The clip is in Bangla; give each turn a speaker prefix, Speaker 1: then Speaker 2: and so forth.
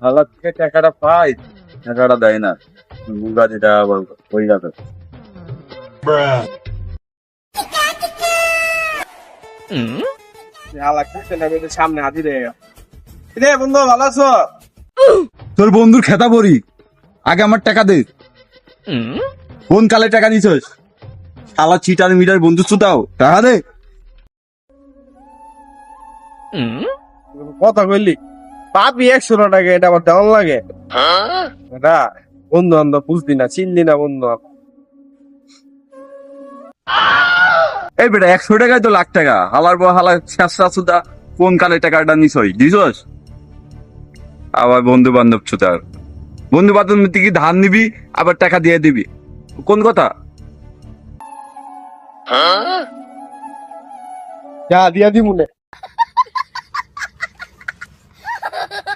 Speaker 1: আল্লাহ থেকে টাকাটা পাই, টাকাটা দেয় না, গুগা যেটা আবার হয়ে যাবে।
Speaker 2: সামনে হাতি রে রে বন্ধু, ভালো আছো?
Speaker 1: তোর বন্ধুর খেতা পড়ি, আগে আমার টাকা দে। কোন কালে টাকা নিছস? শালা চিটার মিটার বন্ধু দাও, টাকা দে।
Speaker 2: কথা কইলি পাবি 100 টাকা, এটা আমার দেওয়ার লাগে। এটা বন্ধু বান্ধব বুঝলি না, চিনলি না বন্ধু।
Speaker 1: এই বেটা 100 টাকায় তো লাখ টাকা, হালার বউ হালা শেষরা সুদা, কোন কালে টাকাটা নিছই দিছস? আবার বন্ধু বান্ধব চুদার, বন্ধু বান্ধব কি ধান নিবি আবার টাকা দিয়ে দিবি, কোন কথা?
Speaker 2: যা দিয়া দি মনে